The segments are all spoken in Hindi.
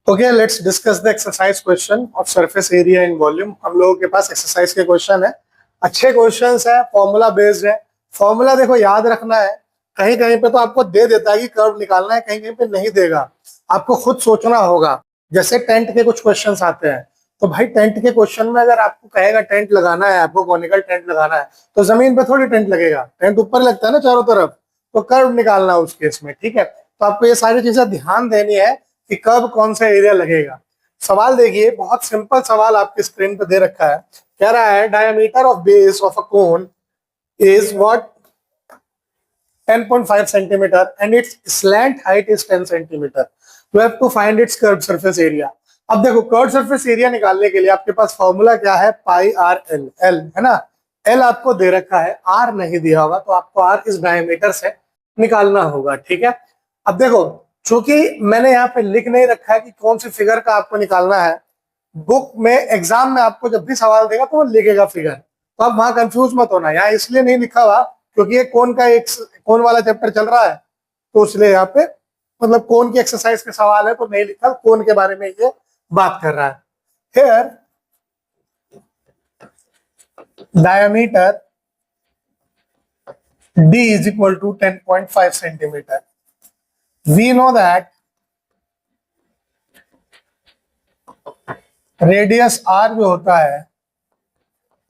Okay, let's discuss the exercise question of surface area in volume. हम लोगों के पास एक्सरसाइज के क्वेश्चन है, अच्छे क्वेश्चंस है, फॉर्मूला बेस्ड है। फॉर्मूला देखो याद रखना है, कहीं कहीं पे तो आपको दे देता है कि कर्व निकालना है, कहीं कहीं पे नहीं देगा, आपको खुद सोचना होगा। जैसे टेंट के कुछ क्वेश्चंस आते हैं, तो भाई टेंट के क्वेश्चन में अगर आपको कहेगा टेंट लगाना है, आपको कॉनिकल टेंट लगाना है, तो जमीन पे थोड़ी टेंट लगेगा, टेंट ऊपर लगता है ना चारों तरफ, तो कर्व निकालना है उस केस में। ठीक है, तो आपको ये सारी चीजें ध्यान देनी है कि कब कौन सा एरिया लगेगा। सवाल देखिए, बहुत सिंपल सवाल आपके स्क्रीन पे दे रखा है। कह रहा है diameter of base of a cone is what 10.5 centimetre and its slant height is 10 centimetre. You have to find its curve surface area. अब देखो, कर्व सरफेस एरिया निकालने के लिए आपके पास फॉर्मूला क्या है, पाई आर एल। एल है ना, एल आपको दे रखा है, आर नहीं दिया होगा, तो आपको आर इस डायमीटर से निकालना होगा। ठीक है, अब देखो, चूंकि मैंने यहाँ पे लिख नहीं रखा है कि कौन सी फिगर का आपको निकालना है, बुक में एग्जाम में आपको जब भी सवाल देगा तो वो लिखेगा फिगर, तो आप वहां कंफ्यूज मत होना। यहाँ इसलिए नहीं लिखा हुआ क्योंकि ये कौन का एक कौन वाला चैप्टर चल रहा है, तो इसलिए यहाँ पे मतलब कौन की एक्सरसाइज के सवाल है तो नहीं लिखा, कौन के बारे में ये बात कर रहा है। Here diameter d is equal to 10.5 centimeter. We know that radius r जो होता है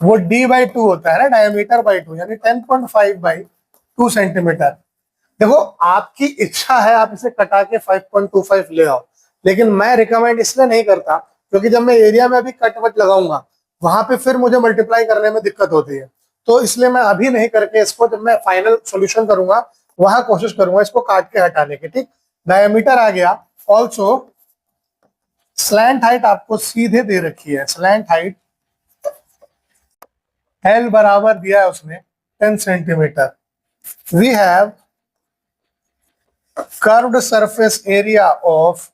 वो d/2 होता है ना, डायमीटर बाई 2, यानी 10.5/2 सेंटीमीटर। देखो, आपकी इच्छा है आप इसे कटा के 5.25 ले आओ, लेकिन मैं रिकमेंड इसलिए नहीं करता क्योंकि जब मैं एरिया में अभी कट वट लगाऊंगा वहां पे फिर मुझे मल्टीप्लाई करने में दिक्कत होती है। तो इसलिए मैं अभी नहीं करके इसको जब मैं फाइनल सॉल्यूशन करूंगा वहां कोशिश करूंगा इसको काट के हटाने की। ठीक, डायमीटर आ गया। ऑल्सो स्लैंट हाइट आपको सीधे दे रखी है, स्लैंट हाइट एल बराबर दिया है उसने 10 centimetre. We have curved surface area of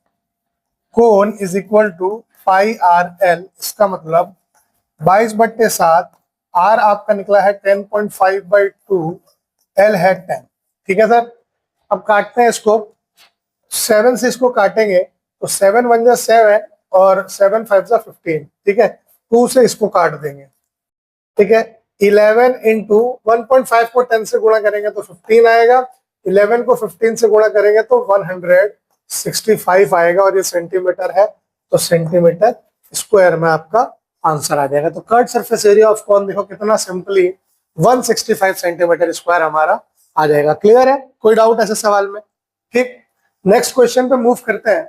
cone is equal to pi are l. इसका मतलब 22/7, आर आपका निकला है 10.5/2, एल है 10। ठीक है सर, अब काटते हैं इसको, 7 से इसको काटेंगे तो 7 1 जा 7 और 7 5 जा 15। ठीक है, 2 से इसको काट देंगे। ठीक है, 11 इंटू 1.5 को 10 से गुणा करेंगे तो 15 आएगा, 11 को 15 से गुणा करेंगे तो 165 आएगा, और ये सेंटीमीटर है तो सेंटीमीटर स्क्वायर में आपका आंसर आ जाएगा। तो कर्व्ड सरफेस एरिया ऑफ कोन देखो कितना सिंपली 165 सेंटीमीटर स्क्वायर हमारा आ जाएगा। क्लियर है, कोई डाउट ऐसे सवाल में? ठीक, नेक्स्ट क्वेश्चन पे मूव करते हैं।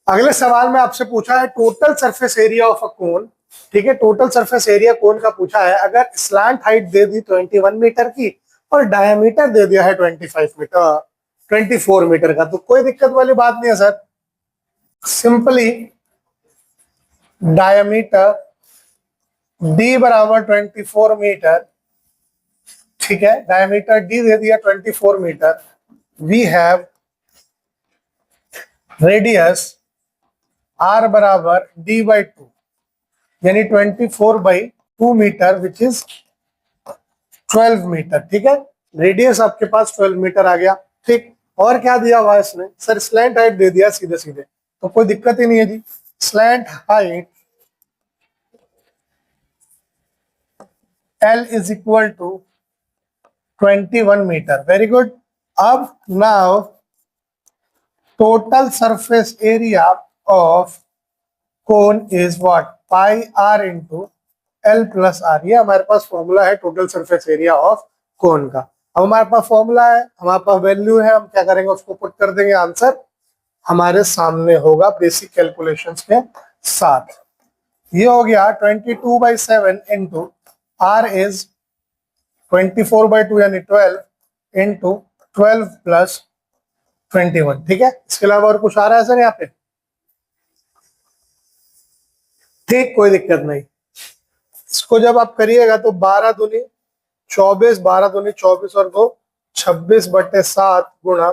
अगले सवाल में आपसे पूछा है total surface area of a cone. ठीक है, टोटल सरफेस एरिया कोन का पूछा है। अगर स्लैंट हाइट दे दी 21 मीटर की और डायमीटर दे दिया है 24 मीटर का, तो कोई दिक्कत वाली बात नहीं है सर। सिंपली डायमीटर d बराबर 24 मीटर। ठीक है, डायमीटर d दे दिया 24 metre. We have radius r बराबर d/2, यानी 24/2 मीटर विच इज 12 मीटर। ठीक है, रेडियस आपके पास 12 मीटर आ गया। ठीक, और क्या दिया हुआ है इसने? सर स्लैंट हाइट दे दिया सीधे सीधे, तो कोई दिक्कत ही नहीं है जी। Slant height L is equal to 21 metre. Very good. अब now total surface area of cone is what, pi R into L plus R. ये हमारे पास फॉर्मूला है total surface area of cone का। अब हमारे पास फॉर्मूला है, हमारे पास वैल्यू है, हम क्या करेंगे उसको पुट कर देंगे, आंसर हमारे सामने होगा बेसिक कैलकुलेशंस के साथ। ये हो गया 22/7 इंटू आर इज 24/2 यानी 12 इंटू 12 प्लस 21। ठीक है, इसके अलावा और कुछ आ रहा है सर यहाँ पे? ठीक, कोई दिक्कत नहीं। इसको जब आप करिएगा तो 12 दूनी 24, 12 दूनी 24 और 2 26/7 गुणा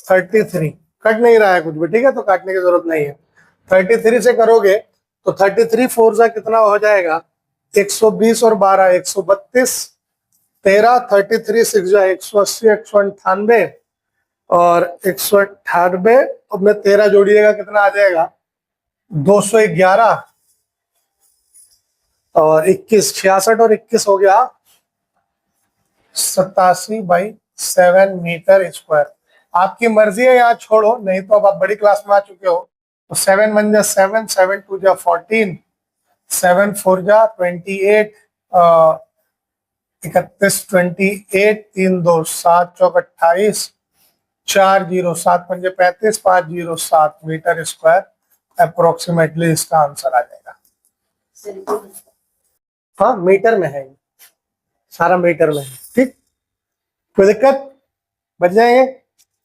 33। कट नहीं रहा है कुछ भी, ठीक है, तो काटने की जरूरत नहीं है। 33 से करोगे तो 33 4 जा कितना हो जाएगा, 120 और 12 132, 13 33 6 जा 180 198 और 198, अब में 13 जोड़िएगा कितना आ जाएगा, 211, और 21 66 और 21 हो गया 87/7 मीटर स्क्वायर। आपकी मर्जी है, यहाँ छोड़ो, नहीं तो अब आप बड़ी क्लास में आ चुके हो। तो 7 1 जा 7, 7 2 जा 14, 7 4 जा 28, 31 28, 3 2 7 चौक 28, 4 0 7 5 35, 5 0 7 मीटर स्क्वायर अप्रोक्सीमेटली इसका आंसर आ जाएगा। हाँ मीटर में है, सारा मीटर में है। ठीक, कोई दिक्कत, बच जाएंगे।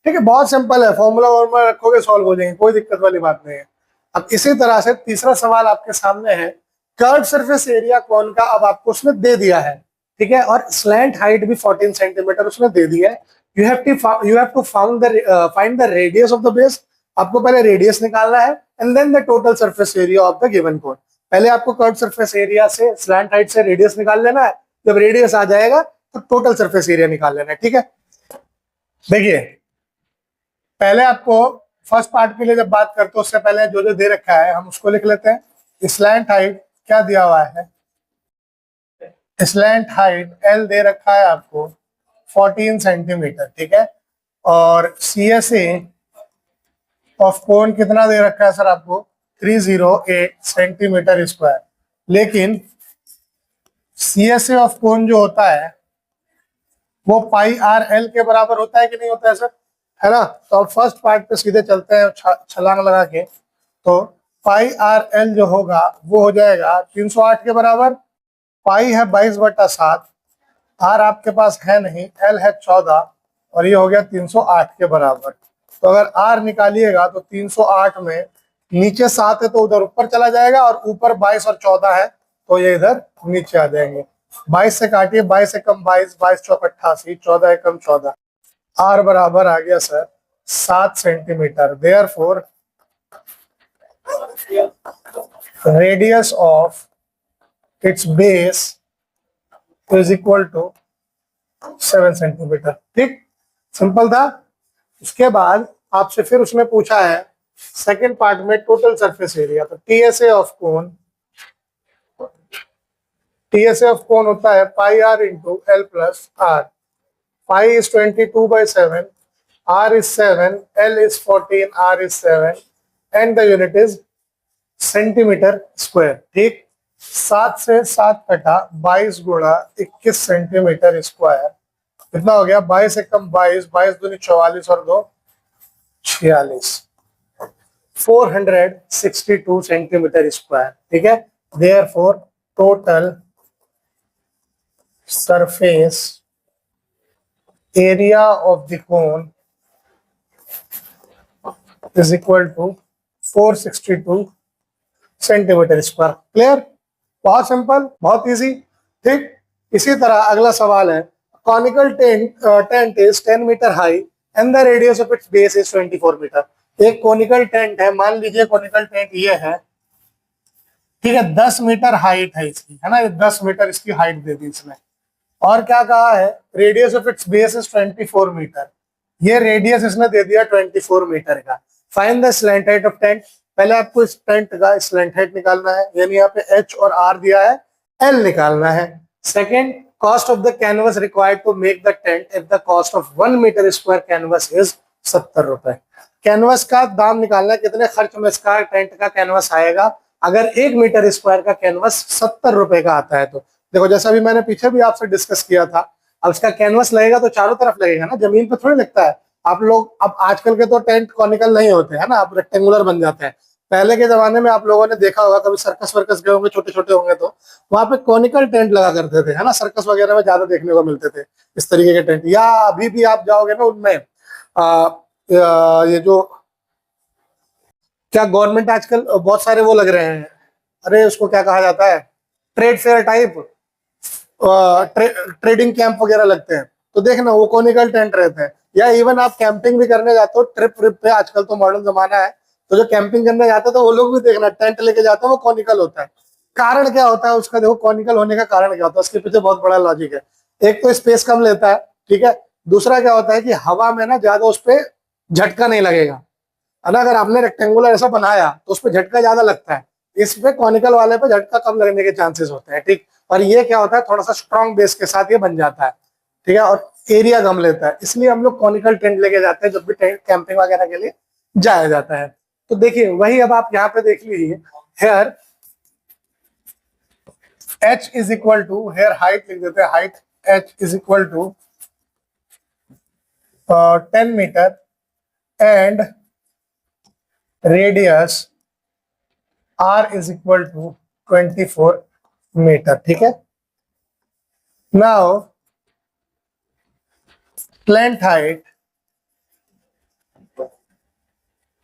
ठीक है, बहुत सिंपल है, फॉर्मूला वॉर्मूला रखोगे सॉल्व हो जाएंगे, कोई दिक्कत वाली बात नहीं है। अब इसी तरह से तीसरा सवाल आपके सामने है, कर्व सरफेस एरिया कौन का अब आपको उसने दे दिया है, ठीक है, और स्लैंट हाइट भी 14 सेंटीमीटर उसने दे दी है। You have to find the radius of the base. आपको पहले रेडियस निकालना है and then the total surface area of the given cone. पहले आपको कर्व सरफेस एरिया से स्लैंट हाइट से रेडियस निकाल लेना है, जब रेडियस आ जाएगा तो टोटल सरफेस एरिया निकाल लेना है। ठीक है, देखिए पहले आपको फर्स्ट पार्ट के लिए जब बात करते हैं उससे पहले जो जो दे रखा है हम उसको लिख लेते हैं। स्लैंट हाइट क्या दिया हुआ है, स्लैंट हाइट एल दे रखा है आपको 14 सेंटीमीटर, ठीक है, और CSA ऑफ कोन कितना दे रखा है सर आपको, 308 सेंटीमीटर स्क्वायर। लेकिन CSA ऑफ कोन जो होता है वो πRL के बराबर होता है कि नहीं होता है सर, है ना। तो अब फर्स्ट पार्ट पे सीधे चलते हैं छलांग लगा के। तो πRL जो होगा वो हो जाएगा 308 के बराबर। पाई है 22/7, R आपके पास है नहीं, L है 14, और ये हो गया 308 के बराबर। तो अगर R निकालिएगा तो 308 में नीचे 7 है तो उधर ऊपर चला जाएगा, और ऊपर 22 और 14 है तो ये इधर नीचे आ जाएंगे। 22 से काटिए, 22 से कम 22, 22 चौक 88, 14 कम 14, R बराबर आ गया sir 7 centimetre. Therefore radius of its base is equal to 7 centimetre. ठीक, सिंपल था। उसके बाद आपसे फिर उसने पूछा है सेकेंड पार्ट में टोटल सरफेस एरिया। तो TSA ऑफ कोन होता है πR into L plus R। Pi is 22/7, R is 7, L is 14, R is 7, and the unit is centimetre square. ठीक, 7 से 7 कटा, 22 गुणा 21 सेंटीमीटर स्क्वायर, कितना हो गया, 22 से कम 22, 22 दूनी 44 और 2 46, 462 सेंटीमीटर स्क्वायर। ठीक है, therefore total surface area of the cone is equal to 462 centimetre square. Clear, बहुत सिंपल, बहुत इजी। ठीक, इसी तरह अगला सवाल है, conical tent is 10 metre high and the radius of its base is 24 metre. एक कॉनिकल टेंट है, मान लीजिए कॉनिकल टेंट ये है, ठीक है, 10 मीटर हाइट है इसकी, है ना, 10 मीटर इसकी हाइट दे दी इसने, और क्या कहा है, radius of its base is 24 metre. ये रेडियस इसने दे दिया 24 मीटर का। Find the slant height of tent. पहले आपको इस टेंट का स्लैंट हाइट निकालना है, यानी यहाँ पे H और R दिया है, L निकालना है। Second, cost of the canvas required to make the tent if the cost of 1 metre square canvas is 70 रुपए। कैनवस का दाम निकालना है, कितने खर्च में इसका टेंट का कैनवस आएगा अगर 1 मीटर स्क्वायर का कैनवस 70 रुपए का आता है। तो देखो, जैसा भी मैंने पीछे भी आपसे डिस्कस किया था, अब इसका कैनवस लगेगा तो चारों तरफ लगेगा ना, जमीन पे थोड़ी लगता है। आप लोग अब आजकल के तो टेंट कॉनिकल नहीं होते है ना, आप रेक्टेंगुलर बन जाते हैं। पहले के जमाने में आप लोगों ने देखा होगा, कभी सर्कस वर्कस गए होंगे, छोटे छोटे होंगे, तो वहां पे कॉनिकल टेंट लगा करते थे, है ना, सर्कस वगैरह में ज्यादा देखने को मिलते थे इस तरीके के टेंट। या अभी भी आप जाओगे ना उनमें, ये जो क्या गवर्नमेंट आजकल बहुत सारे वो लग रहे हैं, अरे उसको क्या कहा जाता है, trade fair type, trading camp वगैरह लगते हैं, तो देखना वो कॉनिकल टेंट रहते हैं। या इवन आप कैंपिंग भी करने जाते हो, ट्रिप पे, आजकल तो मॉडर्न जमाना है, तो जो कैंपिंग करने जाते हैं तो वो लोग भी देखना टेंट लेके जाते हैं, वो कॉनिकल होता है। कारण क्या होता है उसका, देखो कॉनिकल होने का कारण क्या होता है, उसके पीछे बहुत बड़ा लॉजिक है। एक तो स्पेस कम लेता है, ठीक है, दूसरा क्या होता है कि हवा में ना ज्यादा उस पर झटका नहीं लगेगा, है ना। अगर आपने रेक्टेंगुलर ऐसा बनाया तो उस पर झटका ज्यादा लगता है, इस पे कॉनिकल वाले पे झटका कम लगने के चांसेस होते हैं, ठीक। और ये क्या होता है, थोड़ा सा स्ट्रॉन्ग बेस के साथ ये बन जाता है, ठीक है, और एरिया कम लेता है, इसलिए हम लोग कॉनिकल टेंट लेके जाते हैं जब भी टेंट कैंपिंग वगैरह के लिए जाया जाता है। तो देखिए वही अब आप यहाँ पे देख लीजिए, here h is equal to, here height लिख देते हैं, height h is equal to 10 metre and radius r is equal to 24 metre, ठीक है। Now slant height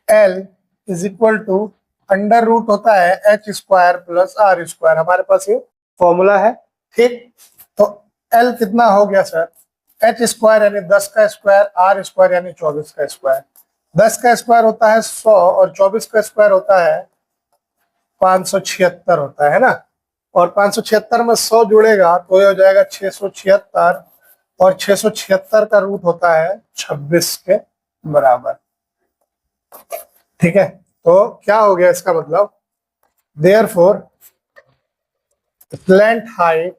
L is equal to under root होता है h square plus r square, हमारे पास ये फॉर्मूला है, ठीक। तो L कितना हो गया सर, h स्क्वायर यानी 10 का स्क्वायर, r स्क्वायर यानी 24 का स्क्वायर। 10 का स्क्वायर होता है 100 और 24 का स्क्वायर होता है 576 होता है ना। और 576 में 100 जुड़ेगा तो ये हो जाएगा 676, और 676 का रूट होता है 26 के बराबर, ठीक है। तो क्या हो गया इसका मतलब, therefore slant height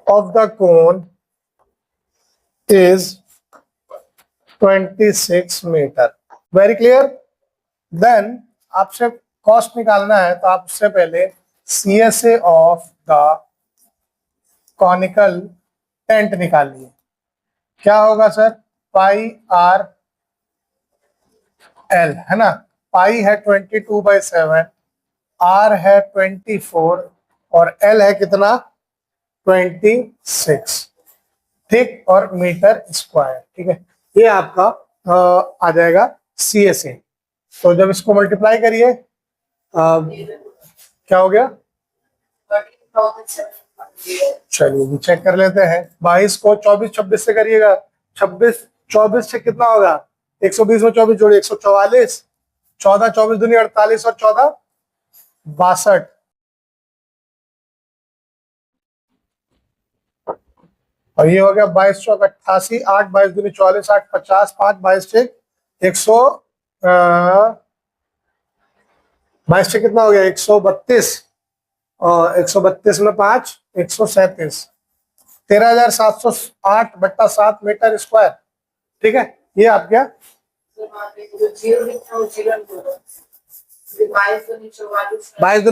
of the cone is 26 metre. Very clear. Then आपसे कॉस्ट निकालना है तो आप उससे पहले CSA of the conical tent निकालिए। क्या होगा सर, पाई आर एल, है ना। पाई है 22/7, आर है 24 और एल है कितना 26, ठीक, और मीटर स्क्वायर, ठीक है। ये आपका आ जाएगा CSA। तो जब इसको मल्टीप्लाई करिए क्या हो गया, चलिए चेक कर लेते हैं। 22 को 24-26 से करिएगा, 24 से कितना होगा, 120 में 24 जोड़िए 144, 14 24 दूनी 48 और 14 62, और ये हो गया 22 चौक 88, 8 22 दूनी 44, 8 50, 5 22 से 22 से कितना हो गया 132, और 132 में 5 137, 13,708/7 मीटर स्क्वायर, ठीक है। ये आप क्या 22 दूनी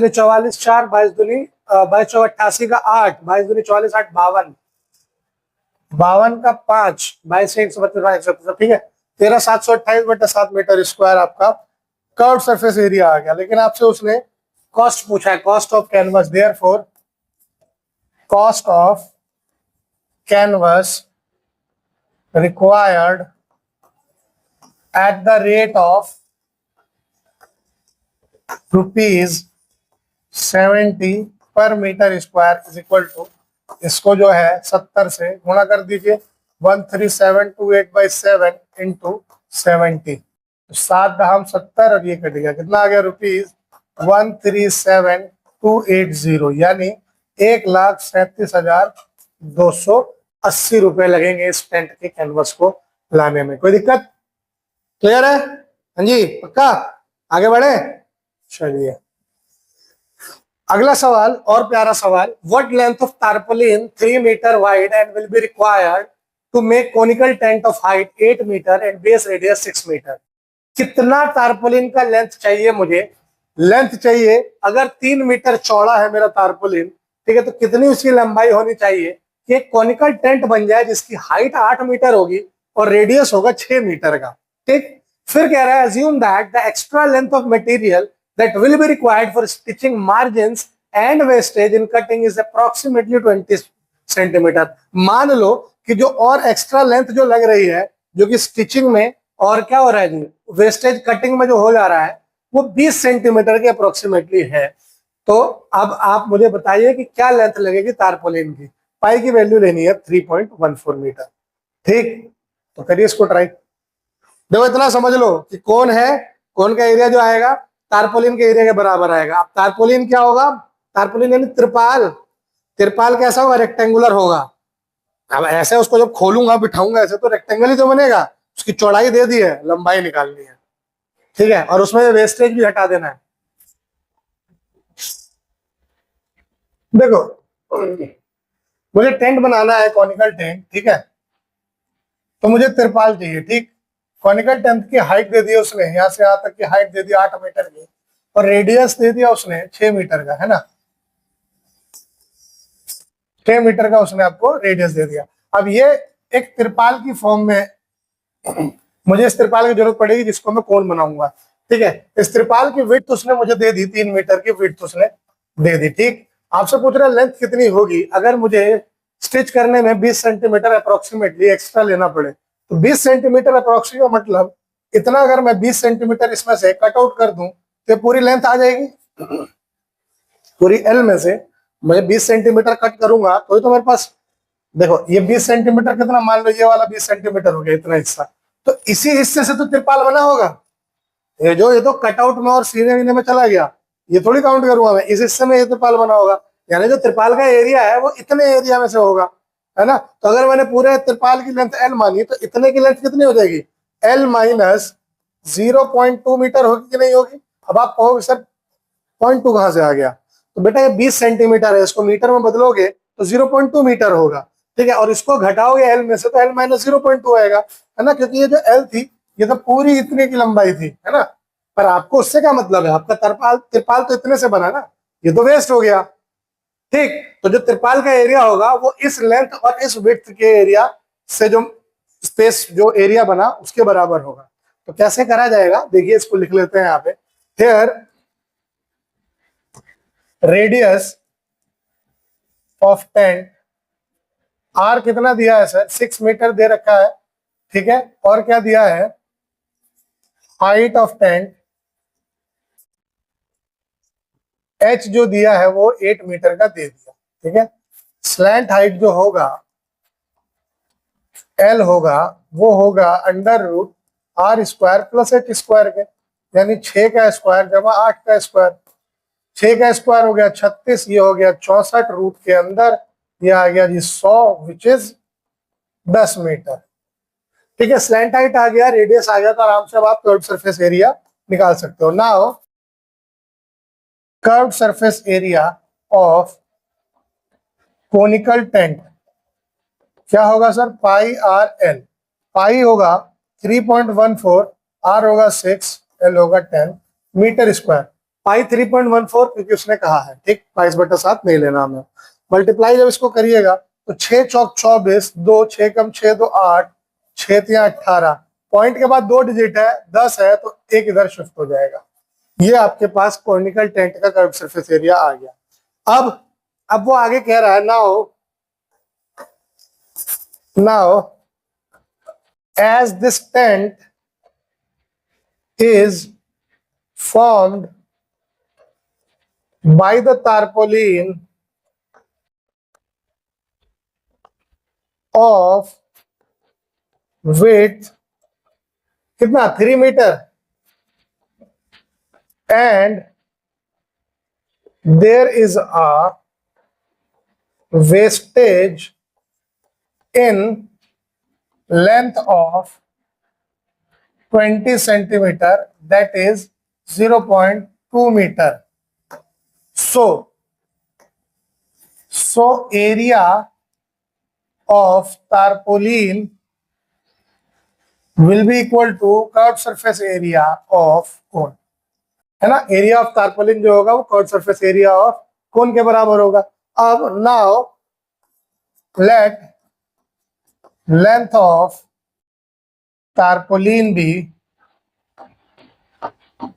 44, 4 22 दूनी 22 चौक 88 का 8, 22 दूनी 44, 8 52, 52 का 5, 22 से 132, ठीक है। 13,728/7 मीटर स्क्वायर आपका कर्व सरफेस एरिया आ गया। लेकिन आपसे उसने कॉस्ट पूछा है, cost of canvas, therefore cost of canvas required at the rate of ₹70 per metre square is equal to, इसको जो है 70 से गुणा कर दीजिए, 13728/7 इंटू 70, 7 दहम 70 और ये कट गया, कितना आ गया ₹137,280, यानी 1,37,280 रुपए लगेंगे इस टेंट के कैनवस को लाने में। कोई दिक्कत, क्लियर है, हाँ जी पक्का, आगे बढ़े। चलिए अगला सवाल और प्यारा सवाल, what length of tarpaulin 3 metre wide and will be required to make conical tent of height 8 metre and base radius 6 metre. कितना टारपोलिन का लेंथ चाहिए मुझे, लेंथ चाहिए, अगर 3 मीटर चौड़ा है मेरा टारपोलिन, ठीक है, तो कितनी उसकी लंबाई होनी चाहिए कि एक कोनिकल टेंट बन जाए जिसकी हाइट 8 मीटर होगी और रेडियस होगा 6 मीटर का, ठीक। फिर कह रहा है assume that the extra length of material that will be required for stitching margins and wastage in cutting is approximately 20 centimetre. मान लो कि जो और एक्स्ट्रा लेंथ जो लग रही है, जो कि स्टिचिंग में और क्या हो रहा है जी, वेस्टेज कटिंग में जो हो जा रहा है, वो 20 सेंटीमीटर के अप्रोक्सीमेटली है। तो अब आप मुझे बताइए कि क्या लेंथ लगेगी टारपोलिन की। पाई की वैल्यू लेनी है 3.14 मीटर, ठीक। तो करिए इसको ट्राई। देखो इतना समझ लो कि कौन है, कौन का एरिया जो आएगा टारपोलिन के एरिया के बराबर आएगा। अब टारपोलिन क्या होगा, टारपोलिन यानी त्रिपाल, त्रिपाल कैसा होगा, रेक्टेंगुलर होगा, अब ऐसे उसको जब खोलूंगा बिठाऊंगा ऐसे तो रेक्टेंगल ही तो बनेगा, उसकी चौड़ाई दे दी है, लंबाई निकालनी है, ठीक है, और उसमें वेस्टेज भी हटा देना है। देखो मुझे टेंट बनाना है, कॉनिकल टेंट, ठीक है, तो मुझे तिरपाल चाहिए, ठीक। कॉनिकल टेंट की हाइट दे दी उसने, यहाँ से यहाँ तक की हाइट दे दी 8 मीटर की, और रेडियस दे दिया उसने 6 मीटर का, है ना, 6 मीटर का उसने आपको रेडियस दे दिया। अब ये एक तिरपाल की फॉर्म में मुझे इस तिरपाल की जरूरत पड़ेगी जिसको मैं कोन बनाऊंगा, ठीक है। इस तिरपाल की विड्थ उसने मुझे दे दी, 3 मीटर की विड्थ उसने दे दी, ठीक। आपसे पूछ रहा है लेंथ कितनी होगी अगर मुझे स्टिच करने में 20 सेंटीमीटर अप्रोक्सीमेटली एक्स्ट्रा लेना पड़े, तो 20 सेंटीमीटर अप्रोक्सीमेट मतलब इतना, अगर मैं 20 सेंटीमीटर इसमें से कट आउट कर दूं तो पूरी लेंथ आ जाएगी, पूरी एल में से मैं 20 सेंटीमीटर कट करूंगा तो मेरे पास, देखो ये 20 सेंटीमीटर कितना, मान लो ये वाला 20 सेंटीमीटर हो गया, इतना हिस्सा, तो इसी हिस्से से तो तिरपाल बना होगा। ये तो कटआउट में और सीने वीने में चला गया, ये थोड़ी काउंट करूंगा मैं, इस हिस्से में ये तिरपाल बना होगा, यानी जो तिरपाल का एरिया है वो इतने एरिया में से होगा, है ना। तो अगर मैंने पूरे तिरपाल की लेंथ एल मानी तो इतने की लेंथ कितनी हो जाएगी, एल माइनस 0.2 मीटर होगी कि नहीं होगी। अब आप कहोगे सर 0.2 कहां से आ गया, तो बेटा ये 20 सेंटीमीटर है, इसको मीटर में बदलोगे तो 0.2 मीटर होगा, ठीक है, और इसको घटाओगे एल में से तो एल माइनस 0.2 आएगा, है ना, क्योंकि ये जो एल थी ये तो पूरी इतने की लंबाई थी, है ना। पर आपको उससे क्या मतलब है, आपका तिरपाल तिरपाल तो इतने से बना ना, ये तो वेस्ट हो गया, ठीक। तो जो तिरपाल का एरिया होगा वो इस लेंथ और इस विड्थ के एरिया से जो स्पेस जो एरिया बना उसके बराबर होगा। तो कैसे करा जाएगा, देखिए इसको लिख लेते हैं यहाँ पे, here radius of tent, R कितना दिया है सर, 6 मीटर दे रखा है, ठीक है, और क्या दिया है, हाइट ऑफ टेंट एच जो दिया है वो 8 मीटर का दे दिया, ठीक है। स्लैंट हाइट जो होगा एल होगा वो होगा under root R square plus 8 square के, यानी 6 का स्क्वायर जमा 8 का स्क्वायर, 6 का स्क्वायर हो गया 36, ये हो गया 64, रूट के अंदर ये आ गया जी 100 विच इज 10 मीटर, ठीक है। स्लैंट हाइट आ गया, रेडियस आ गया, तो आराम से अब आप कर्व्ड सरफेस एरिया निकाल सकते हो। Now curved surface area of conical tent क्या होगा सर, पाई आर एल, पाई होगा 3.14, आर होगा 6, एल होगा 10 मीटर स्क्वायर। पाई 3.14 क्योंकि उसने कहा है, ठीक, 22/7 नहीं लेना हमें। मल्टीप्लाई जब इसको करिएगा तो 6 चौक 24, 2 6 कम 6 2 8, 6 3 18, पॉइंट के बाद 2 डिजिट है 10 है तो एक इधर शिफ्ट हो जाएगा। ये आपके पास कोनिकल टेंट का कर्व सरफेस एरिया आ गया। अब वो आगे कह रहा है now as this tent is formed by the tarpaulin of width कितना 3 metre and there is a wastage in length of 20 centimeter, that is 0.2 meter. So area of tarpaulin will be equal to curved surface area of cone, है ना। एरिया ऑफ टारपोलिन जो होगा वो curve surface area of cone के बराबर होगा। अब now let length of tarpaulin be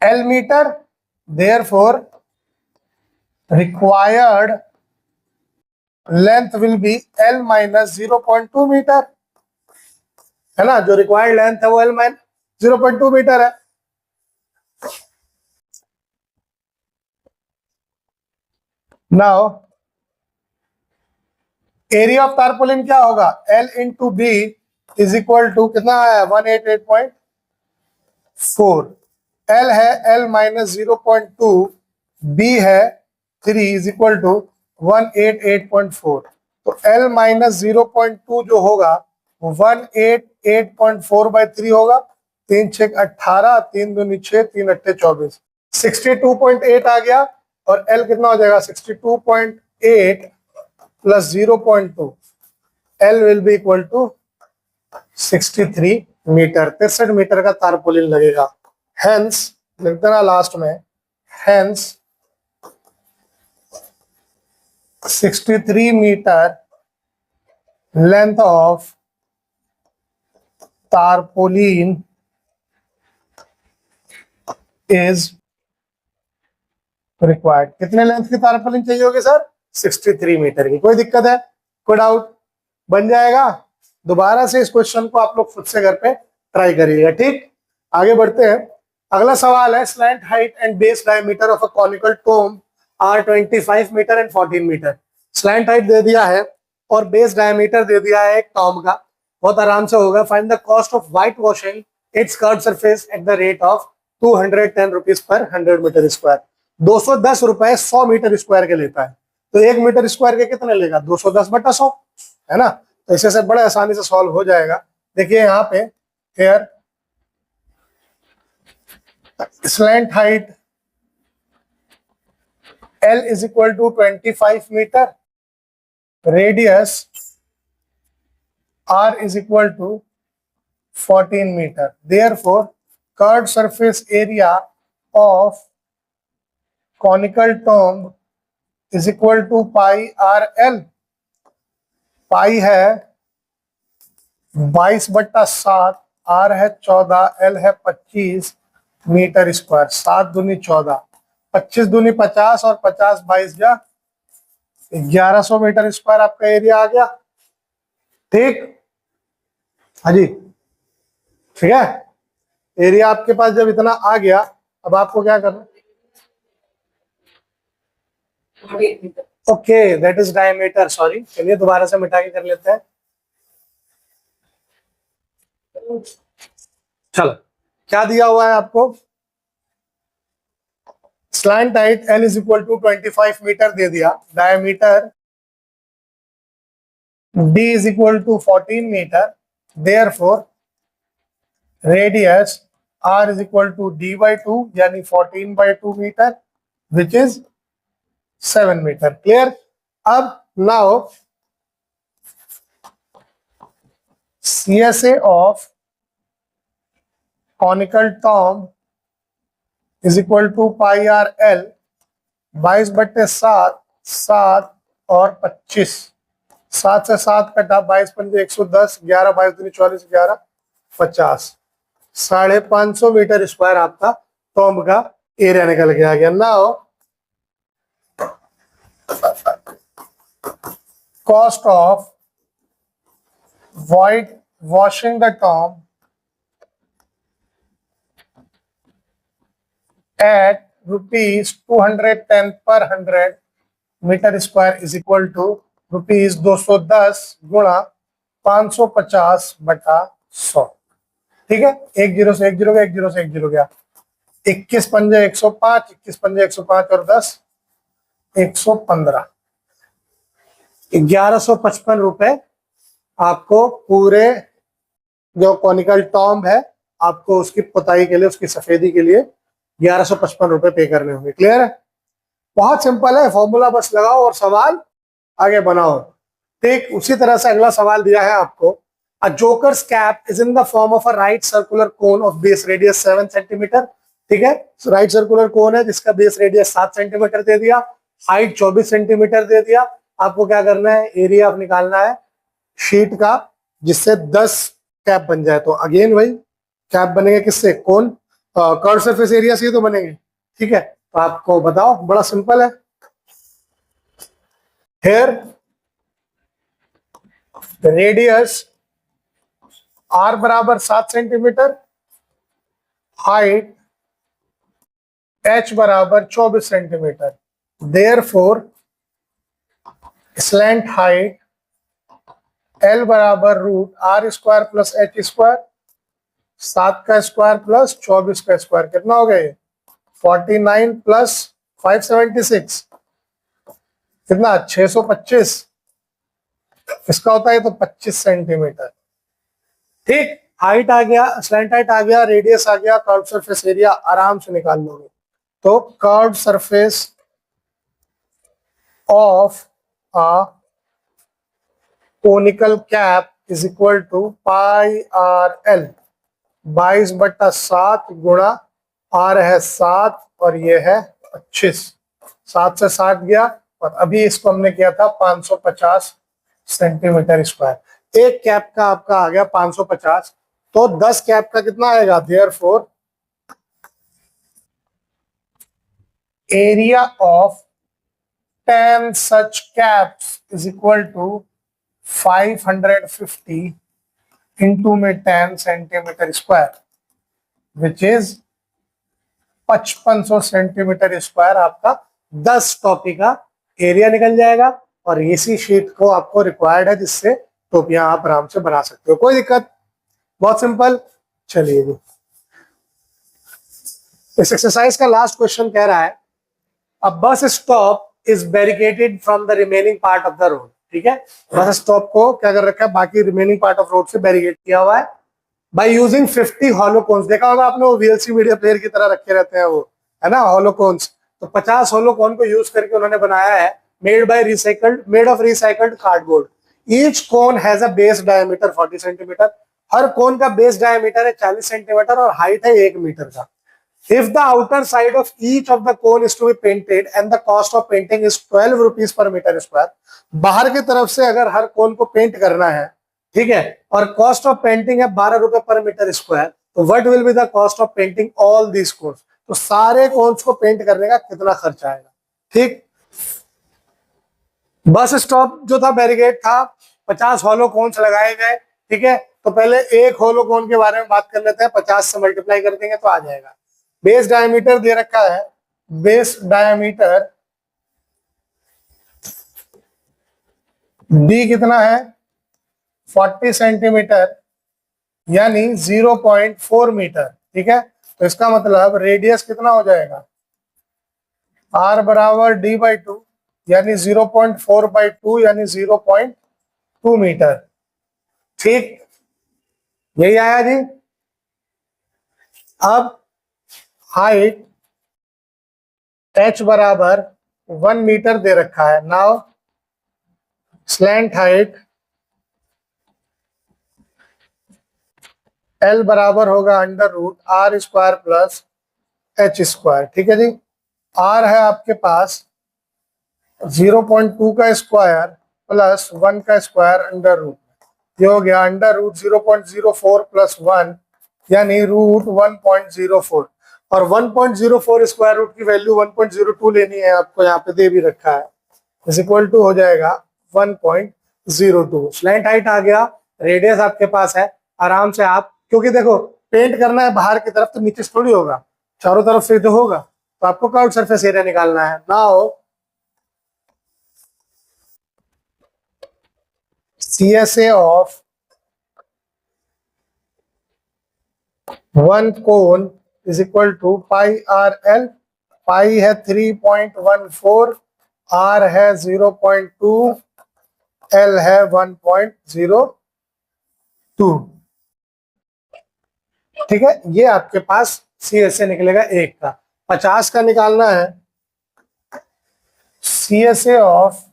L meter, therefore required length will be L minus 0.2 metre, है ना, जो रिक्वायर्ड लेंथ है वो L माइनस 0.2 मीटर है। नाउ एरिया ऑफ टारपोलिन क्या होगा, L into B is equal to कितना है 188.4, L है L माइनस 0.2, बी है 3 इज इक्वल टू 188.4। तो L माइनस 0.2 जो होगा वो 188.4/3 होगा। 3 6 18, 3 दूनी 6, 3 8 24, 62.8 आ गया। और L कितना हो जाएगा 62.8 plus 0.2, L will be equal to 63 metre. 63 metre का तारपोलिन लगेगा। हेंस लिख देना लास्ट में, hence 63 metre length of tarpaulin is required. कितने लेंथ की तारपोलिन चाहिए होगी सर? 63 मीटर की। कोई दिक्कत है? कोई डाउट? बन जाएगा। दोबारा से इस क्वेश्चन को आप लोग खुद से घर पे ट्राई करिएगा। ठीक, आगे बढ़ते हैं। अगला सवाल है, slant height and base diameter of a conical tomb are 25 metre and 14 metre. Slant height दे दिया है और बेस डायमीटर दे दिया है एक टॉम का। बहुत आराम से होगा। Find the cost of white washing its curve surface at the rate of 210 rupees per 100 metre square. 210 रुपए 100 मीटर स्क्वायर के लेता है, तो 1 मीटर स्क्वायर के कितने लेगा? 210/100, है ना। तो इसे से बड़े आसानी से सॉल्व हो जाएगा। देखिए यहाँ पे here slant height L is equal to 25 metre, radius R is equal to 14 metre. Therefore curved surface area of conical tomb is equal to pi are L. Pi है 22/7, आर है 14, एल है 25 मीटर स्क्वायर। 7 दूनी 14, 25 दूनी 50 और 50 22 जा 1100 मीटर स्क्वायर आपका एरिया आ गया। ठीक, हाँ जी, ठीक है। एरिया आपके पास जब इतना आ गया, अब आपको क्या करना? Okay, that is diameter. Sorry, चलिए दोबारा से मिटा के कर लेते हैं। चलो, क्या दिया हुआ है आपको? Slant height L is equal to 25 metre दे दिया, diameter D is equal to 14 metre, therefore radius R is equal to D/2 यानी 14/2 metre, which is 7 metre. Clear? अब now CSA of conical tomb is equal to pi are L. 22/7, 7 और 25, 7 से 7 कटा, 22 पंजे 110, 11 22 दूनी 44, 11 50, 550 मीटर स्क्वायर आपका टॉम का एरिया निकल के आ गया। Now cost of white washing the tomb at rupees 210 per 100 metre square is equal to rupees 210 गुणा 550/100। ठीक है, 1 0 से 1 0 गया, 1 0 से 1 0 गया, 21 पंजे 105, 21 पंजे 105 और 10 115, 1155 रुपए आपको पूरे जो कॉनिकल टॉम्ब है आपको उसकी पुताई के लिए, उसकी सफेदी के लिए 1155 रुपए पे करने होंगे। क्लियर है? बहुत सिंपल है, फॉर्मूला बस लगाओ और सवाल आगे बनाओ। ठीक, उसी तरह से अगला सवाल दिया है आपको, a joker's cap is in the form of a right circular cone of base radius 7 centimetre. ठीक है, राइट सर्कुलर कोन है जिसका बेस रेडियस 7 सेंटीमीटर दे दिया, हाइट 24 सेंटीमीटर दे दिया। आपको क्या करना है? एरिया आप निकालना है शीट का जिससे 10 कैप बन जाए। तो अगेन वही कैप बनेंगे किससे? कोन, कर्व सरफेस एरिया से तो बनेंगे। ठीक है, तो आपको बताओ, बड़ा सिंपल है। हेयर रेडियस आर बराबर 7 सेंटीमीटर, हाइट एच बराबर 24 centimetre, therefore slant height L बराबर √r square plus H square, 7 का स्क्वायर प्लस 24 का स्क्वायर, कितना हो गया? 49 प्लस 576, कितना? 625 इसका होता है तो 25 सेंटीमीटर। ठीक, हाइट आ गया, स्लैंट हाइट आ गया, रेडियस आ गया, कर्व सरफेस एरिया आराम से निकाल लोगे। तो curve surface of a conical cap is equal to pi are L, 22/7 गुणा आर है 7 और ये है 25, 7 से 7 गया, और अभी इसको हमने किया था 550 सेंटीमीटर स्क्वायर। एक कैप का आपका आ गया 550, तो 10 कैप का कितना आएगा, therefore area of 10 such caps is equal to 550 into में 10 centimetre square, which is 5500 centimetre square आपका 10 कॉपी का एरिया निकल जाएगा। और इसी शीट को आपको रिक्वायर्ड है, जिससे टोपियां आप आराम से बना सकते हो, कोई दिक्कत, बहुत सिंपल। चलिए जी, इस एक्सरसाइज का लास्ट क्वेश्चन कह रहा है a bus stop is barricaded from the remaining part of the road. ठीक है, बस स्टॉप को क्या कर रखा है, बाकी रिमेनिंग पार्ट ऑफ रोड से बैरिकेड किया हुआ है बाय यूजिंग 50 हॉलो कोन्स। देखा होगा आपने, वो वीएलसी मीडिया प्लेयर की तरह रखे रहते हैं वो, है ना, हॉलो कोन्स। तो 50 हॉलो कोन को यूज करके उन्होंने बनाया है, made of recycled cardboard. Each cone has a base diameter 40 centimetre, हर कोन का बेस डायमीटर है 40 सेंटीमीटर और हाइट है 1 मीटर का। If the outer side of each of the cone is to be painted and the cost of painting is 12 rupees per meter square, बाहर की तरफ से अगर हर कोन को पेंट करना है, ठीक है, और कॉस्ट ऑफ पेंटिंग है 12 रुपए पर मीटर स्क्वायर, तो what will be the cost of painting all these cones, तो सारे कोन्स को पेंट करने का कितना खर्चा आएगा। ठीक, बस स्टॉप जो था बैरिकेड था, 50 हॉलो कोन्स लगाए गए। ठीक है, तो पहले एक हॉलो कोन के बारे में बात कर लेते हैं, 50 से मल्टीप्लाई कर देंगे तो आ जाएगा। बेस डायमीटर दे रखा है, बेस डायमीटर डी कितना है, 40 सेंटीमीटर यानी 0.4 मीटर। ठीक है, तो इसका मतलब रेडियस कितना हो जाएगा, आर बराबर डी बाई 2 यानी 0.4/2 यानी 0.2 मीटर। ठीक, यही आया जी। अब हाइट h बराबर 1 मीटर दे रखा है। नाउ स्लैंट हाइट L बराबर होगा √r² प्लस h²। ठीक है जी, r है आपके पास 0.2 का स्क्वायर प्लस 1 का स्क्वायर √, ये हो गया √0.04 प्लस 1 यानी √1.04, और 1.04 स्क्वायर रूट की वैल्यू 1.02 लेनी है आपको, यहाँ पे दे भी रखा है, इज इक्वल टू हो जाएगा 1.02। स्लैंट हाइट आ गया, रेडियस आपके पास है, आराम से आप, क्योंकि देखो पेंट करना है बाहर की तरफ तो नीचे से थोड़ी होगा, चारों तरफ से तो होगा, तो आपको कर्व सरफेस एरिया निकालना है। Now CSA of one cone is equal to pi are L, pi है 3.14, आर है 0.2, एल है 1.02। ठीक है, ये आपके पास CSA निकलेगा एक का। 50 का निकालना है, CSA ऑफ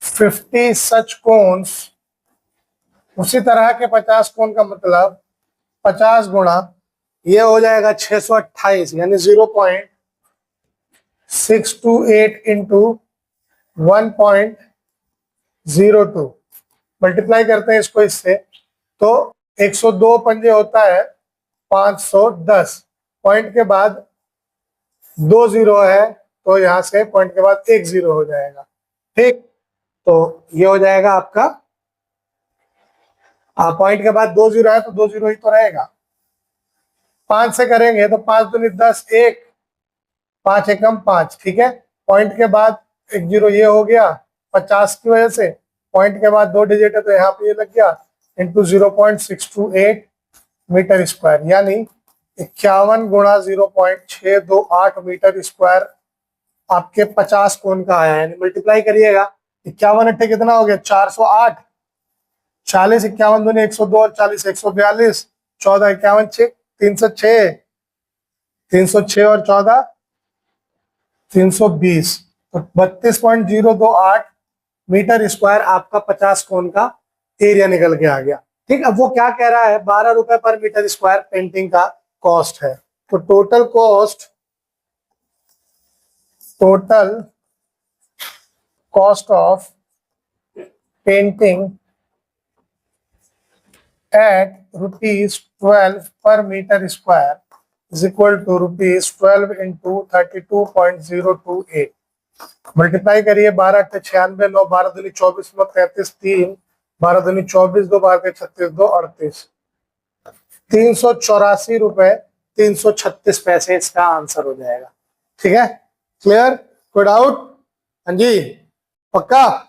50 सच कोन्स, उसी तरह के 50 कोन का मतलब 50 गुणा ये हो जाएगा 628 यानी 0.628 इंटू 1.02, मल्टीप्लाई करते हैं इसको इससे, तो 102 पंजे होता है 510, पॉइंट के बाद 2 जीरो है तो यहां से पॉइंट के बाद 1 जीरो हो जाएगा। ठीक, तो ये हो जाएगा आपका, पॉइंट के बाद 2 जीरो है तो 2 जीरो ही तो रहेगा। 5 से करेंगे तो 5 दूनी 10, 1, 5 एकम 5। ठीक है, पॉइंट के बाद 1 जीरो ये हो गया 50 की वजह से, पॉइंट के बाद 2 डिजिट है तो यहाँ पे ये लग गया, इंटू 0.628 मीटर स्क्वायर यानी 51 गुणा 0.628 मीटर स्क्वायर आपके 50 कोण का आया, यानी मल्टीप्लाई करिएगा 51 अट्ठे कितना हो गया 408, 40 51 दूनी 102 और 40 142, 14 51 306, 306 और 14 320, तो 32.028 मीटर स्क्वायर आपका 50 कोण का एरिया निकल के आ गया। ठीक, अब वो क्या कह रहा है, 12 रुपए पर मीटर स्क्वायर पेंटिंग का कॉस्ट है। तो total cost of painting at ₹12 per meter square is equal to ₹12 into 32.028। Multiply करिए, 12 अट्ठे 96, 9 12 दूनी 24, 9 33, 3 12 दूनी 24, 2 12 के 36, 2 38, ₹384.336 इसका आंसर हो जाएगा। ठीक है, क्लियर, कोई डाउट? हाँ जी, पक्का?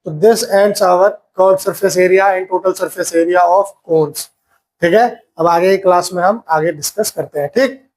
तो this ends our curve surface area and total surface area of cones. ठीक है, अब आगे की क्लास में हम आगे डिस्कस करते हैं। ठीक।